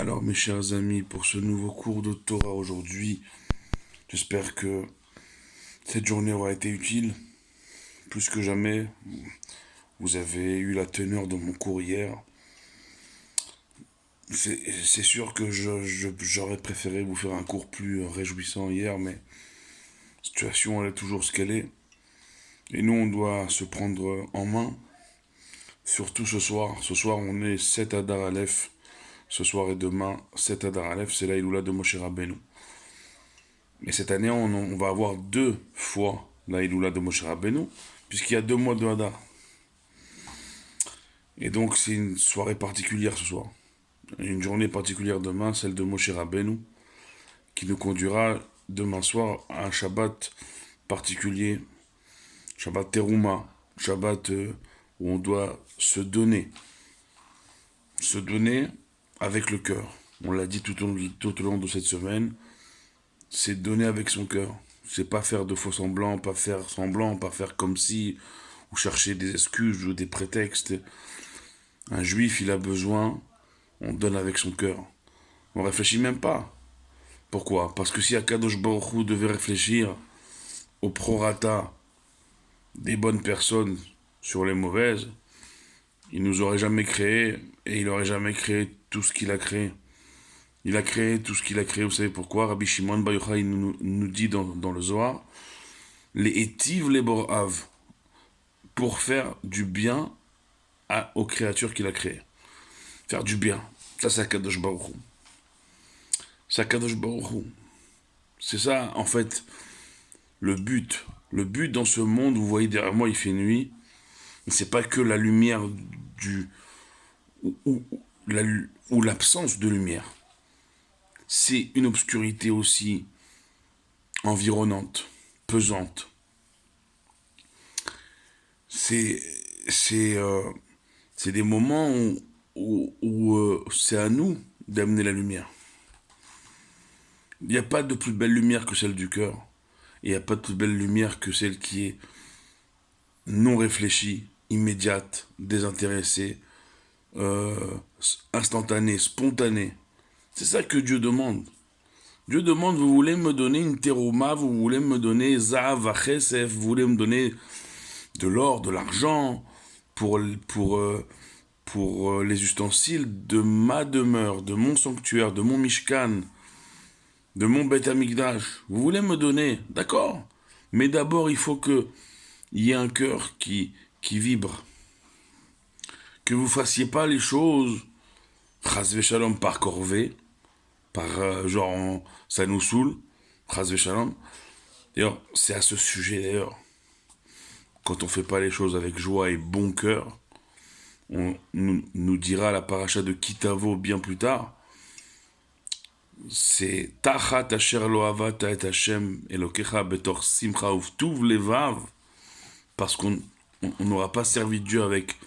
Alors mes chers amis, pour ce nouveau cours de Torah aujourd'hui, j'espère que cette journée aura été utile. Plus que jamais, vous avez eu la teneur de mon cours hier. C'est sûr que j'aurais préféré vous faire un cours plus réjouissant hier, mais la situation elle est toujours ce qu'elle est. Et nous on doit se prendre en main, surtout ce soir. Ce soir on est 7 Adar Aleph. Ce soir et demain, 7 Adar Aleph, c'est la Iloula de Moshe Rabbeinu. Mais cette année, on va avoir deux fois la Iloula de Moshe Rabbeinu, puisqu'il y a 2 mois de Hadar. Et donc, c'est une soirée particulière ce soir. Une journée particulière demain, celle de Moshe Rabbeinu, qui nous conduira demain soir à un Shabbat particulier, Shabbat Teruma, Shabbat où on doit se donner avec le cœur. On l'a dit tout au long de cette semaine, c'est donner avec son cœur. C'est pas faire de faux semblants, pas faire comme si, ou chercher des excuses ou des prétextes. Un juif, il a besoin, on donne avec son cœur. On réfléchit même pas. Pourquoi? Parce que si Akadosh Baruch Hu devait réfléchir au prorata des bonnes personnes sur les mauvaises, il nous aurait jamais créé et il aurait jamais créé tout ce qu'il a créé. Il a créé tout ce qu'il a créé, vous savez pourquoi? Rabbi Shimon Bar Yochai nous dit dans le Zohar, les étiv les borav, pour faire du bien aux créatures qu'il a créées. Faire du bien. Ça, c'est Akadosh Baruch Hu. C'est Akadosh Baruch Hu. C'est ça, en fait, le but. Le but dans ce monde, vous voyez derrière moi, il fait nuit. Mais c'est pas que la lumière ou l'absence de lumière. C'est une obscurité aussi environnante, pesante. C'est des moments où c'est à nous d'amener la lumière. Il n'y a pas de plus belle lumière que celle du cœur. Il n'y a pas de plus belle lumière que celle qui est non réfléchie, immédiate, désintéressée, instantanée, spontanée. C'est ça que Dieu demande. Dieu demande, vous voulez me donner une terouma, vous voulez me donner zav, chesef, vous voulez me donner de l'or, de l'argent, pour les ustensiles de ma demeure, de mon sanctuaire, de mon mishkan, de mon Beth Amikdash. Vous voulez me donner, d'accord. Mais d'abord, il faut qu'il y ait un cœur qui vibre. Que vous fassiez pas les choses, chas v'shalom, par corvée, par ça nous saoule, chas v'shalom. D'ailleurs, c'est à ce sujet, d'ailleurs, quand on fait pas les choses avec joie et bon cœur, on nous dira la paracha de Kitavo bien plus tard, c'est Tachat asher lo avata et Hashem elokecha betor simcha uvtuv levav, parce qu'on n'aura pas servi Dieu avec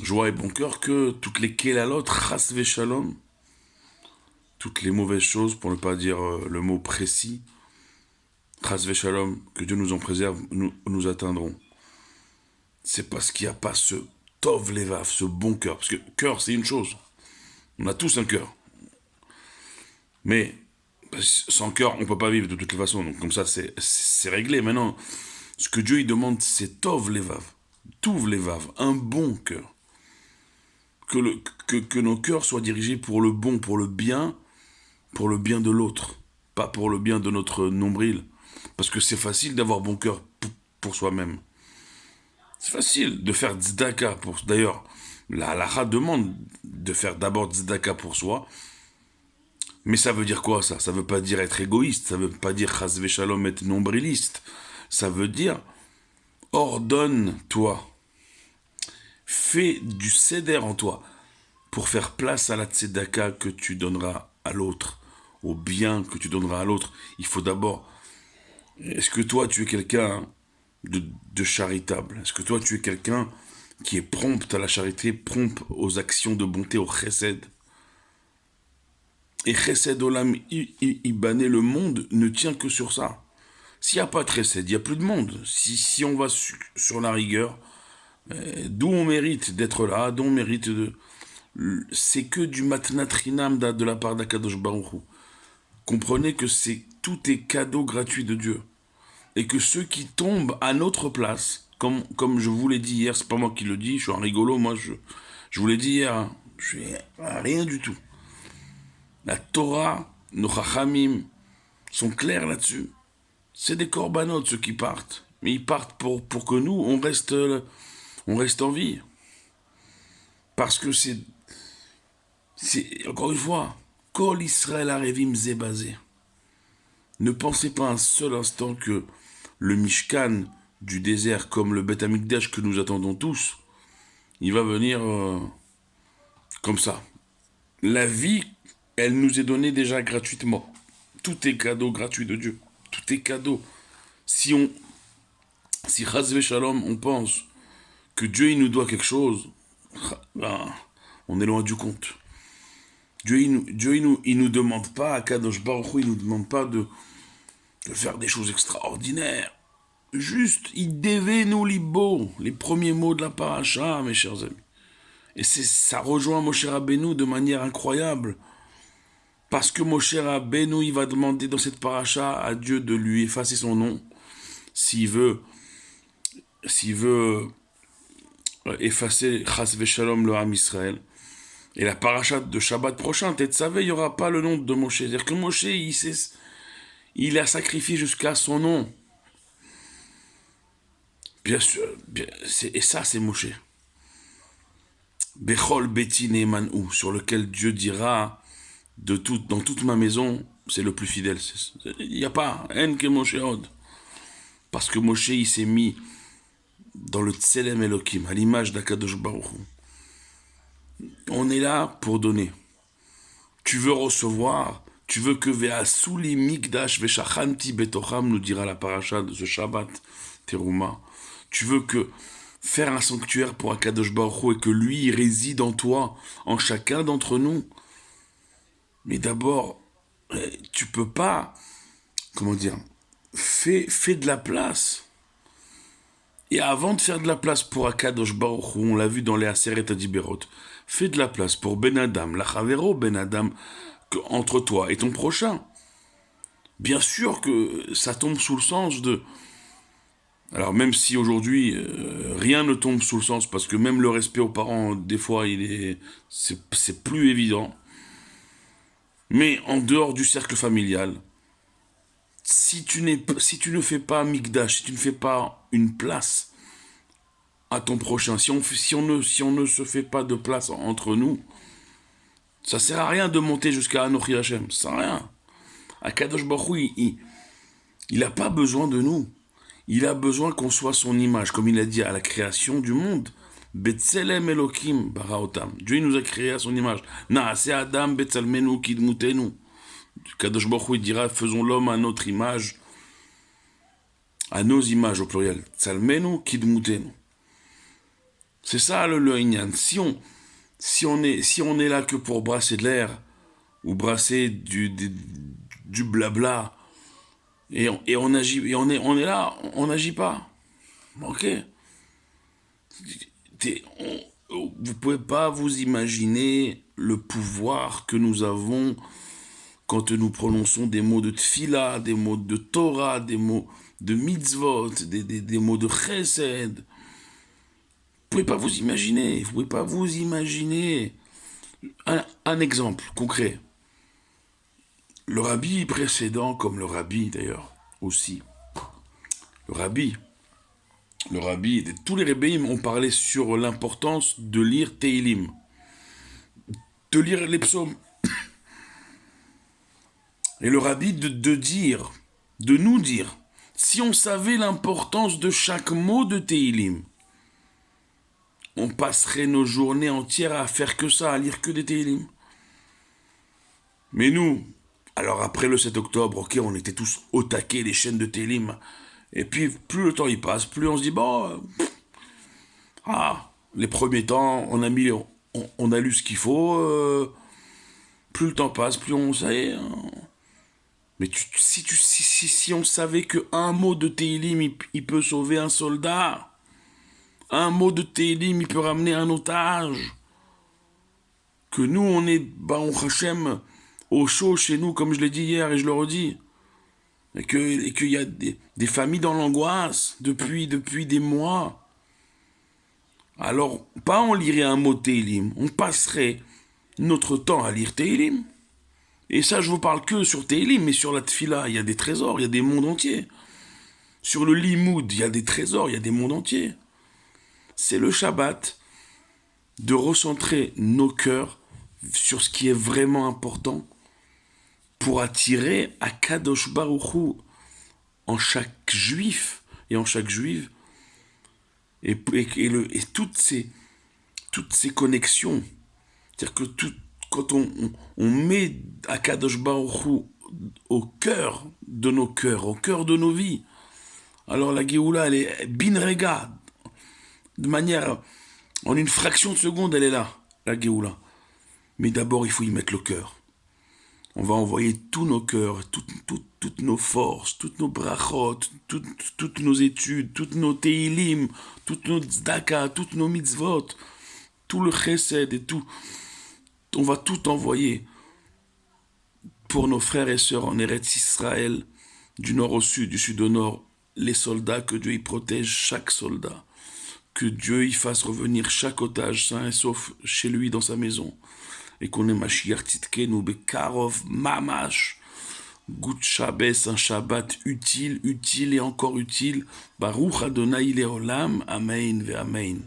joie et bon cœur que toutes les kelalot, chas v'shalom, toutes les mauvaises choses, pour ne pas dire le mot précis, chas v'shalom, que Dieu nous en préserve, nous atteindrons. C'est parce qu'il n'y a pas ce tov levav, ce bon cœur. Parce que cœur, c'est une chose. On a tous un cœur. Mais sans cœur, on ne peut pas vivre de toutes les façons. Donc comme ça, c'est réglé. Maintenant, ce que Dieu il demande, c'est tov levav, touv levav, un bon cœur. Que nos cœurs soient dirigés pour le bon, pour le bien de l'autre, pas pour le bien de notre nombril. Parce que c'est facile d'avoir bon cœur pour soi-même. C'est facile de faire tzedaka pour... D'ailleurs, la halakha demande de faire d'abord tzedaka pour soi. Mais ça veut dire quoi, ça? Ça veut pas dire être égoïste. Ça veut pas dire chas v'shalom être nombriliste. Ça veut dire ordonne-toi. Fais du seder en toi pour faire place à la tzedaka que tu donneras à l'autre, au bien que tu donneras à l'autre. Il faut d'abord... Est-ce que toi, tu es quelqu'un de charitable? Est-ce que toi, tu es quelqu'un qui est prompt à la charité, prompt aux actions de bonté, au chesed? Et chesed olam ibané, le monde ne tient que sur ça. S'il n'y a pas de chesed, il n'y a plus de monde. Si on va sur la rigueur, d'où on mérite d'être là, d'où on mérite c'est que du matnatrinam de la part d'Akadosh Baruch Hu. Comprenez que tout est cadeau gratuit de Dieu. Et que ceux qui tombent à notre place, comme je vous l'ai dit hier, c'est pas moi qui le dis, je suis un rigolo, moi je vous l'ai dit hier, hein, je suis rien du tout. La Torah, nos chachamim sont clairs là-dessus. C'est des corbanotes ceux qui partent. Mais ils partent pour que nous, on reste en vie. Parce que c'est encore une fois, Kol Israël Arevim Zebazé. Ne pensez pas un seul instant que le Mishkan du désert, comme le Beth Amikdash que nous attendons tous, il va venir comme ça. La vie, elle nous est donnée déjà gratuitement. Tout est cadeau gratuit de Dieu. Tout est cadeau. Si Chas Shalom, on pense que Dieu il nous doit quelque chose, ben, on est loin du compte. Dieu il nous demande pas, à Kadosh Baruch Hu, il nous demande pas de faire des choses extraordinaires. Juste, il devait nous libo, les premiers mots de la paracha, mes chers amis. Et ça rejoint Moshe Rabbeinu de manière incroyable. Parce que Moshe Rabbeinu, il va demander dans cette paracha à Dieu de lui effacer son nom, s'il veut effacer Chas Veshalom le Ham Israël. Et la paracha de Shabbat prochain, Tetzavé, il n'y aura pas le nom de Moshe. C'est-à-dire que Moshe, il a sacrifié jusqu'à son nom. Bien sûr, et ça c'est Moshe. Bechol Beti Neemanu, sur lequel Dieu dira dans toute ma maison, c'est le plus fidèle. Il n'y a pas, En que Moshe Od. Parce que Moshe, il s'est mis dans le Tselem Elohim, à l'image d'Akadosh Baruch Hu. On est là pour donner. Tu veux recevoir, tu veux que Ve'asuli Mikdash Ve'shachanti Betocham, nous dira la paracha de ce Shabbat, Teruma. Tu veux que faire un sanctuaire pour Akadosh Baruch Hu et que lui il réside en toi, en chacun d'entre nous. Mais d'abord, tu peux pas, comment dire, fais de la place. Et avant de faire de la place pour Akadosh Baruch Hu, on l'a vu dans les Aseret Adiberot, fais de la place pour Ben Adam, la Chavero Ben Adam, entre toi et ton prochain. Bien sûr que ça tombe sous le sens de... Alors même si aujourd'hui, rien ne tombe sous le sens, parce que même le respect aux parents, des fois, c'est plus évident. Mais en dehors du cercle familial, si tu ne fais pas Mikdash, si tu ne fais pas une place à ton prochain, si on ne se fait pas de place entre nous, ça sert à rien de monter jusqu'à Anochi Hashem, ça sert à rien. Akadosh Baruch Hu, il n'a pas besoin de nous. Il a besoin qu'on soit son image, comme il a dit à la création du monde. Betzelem Elokim baraotam. Dieu nous a créé à son image. Naase Adam betzelmenu kidmutenu. Kadosh Baruch Hu dira, faisons l'homme à notre image, à nos images au pluriel. Tzalmenu kidmutenu. C'est ça le inyan. Si on est là que pour brasser de l'air ou brasser du blabla et on agit et on est là, on n'agit pas. Ok. Vous pouvez pas vous imaginer le pouvoir que nous avons quand nous prononçons des mots de tfila, des mots de Torah, des mots de mitzvot, des mots de chesed. Vous pouvez pas vous imaginer. Vous pouvez pas vous imaginer. Un exemple concret. Le rabbi précédent, comme le rabbi d'ailleurs aussi. Le rabbi, tous les rébéim ont parlé sur l'importance de lire Teilim, de lire les psaumes. Et le rabbi de nous dire, si on savait l'importance de chaque mot de Teilim, on passerait nos journées entières à faire que ça, à lire que des Teilim. Mais nous, alors après le 7 octobre, ok, on était tous au taquet, les chaînes de Teilim. Et puis, plus le temps y passe, plus on se dit, bon, les premiers temps, on a lu ce qu'il faut, plus le temps passe, plus on sait. Mais si on savait qu'un mot de Teilim, il peut sauver un soldat, un mot de Teilim, il peut ramener un otage. que nous, on est, Baruch Hashem, au chaud chez nous, comme je l'ai dit hier et je le redis. Et qu'il y a des familles dans l'angoisse depuis des mois. Alors, pas on lirait un mot Teilim, on passerait notre temps à lire Teilim. Et ça, je vous parle que sur Teilim, mais sur la Tfila, il y a des trésors, il y a des mondes entiers. Sur le Limoud, il y a des trésors, il y a des mondes entiers. C'est le Shabbat de recentrer nos cœurs sur ce qui est vraiment important pour attirer à Kadosh Baruch Hu en chaque juif et en chaque juive et toutes ces connexions. C'est-à-dire que quand on met à Kadosh Baruch Hu au cœur de nos cœurs, au cœur de nos vies, alors la Géoula, elle est binrega, de manière, en une fraction de seconde, elle est là, la Géoula. Mais d'abord, il faut y mettre le cœur. On va envoyer tous nos cœurs, toutes nos forces, toutes nos brachot, toutes nos études, toutes nos teilim, toutes nos tzedaka, toutes nos mitzvot, tout le chesed et tout. On va tout envoyer pour nos frères et sœurs en Eretz Israël, du nord au sud, du sud au nord, les soldats, que Dieu y protège chaque soldat, que Dieu y fasse revenir chaque otage sain et sauf chez lui dans sa maison, et qu'on ait Mashiach Tzidkenu Bekarov Mamash, Gut Shabbos, un Shabbat utile et encore utile, Baruch Adonai Leolam, Amen ve Amen.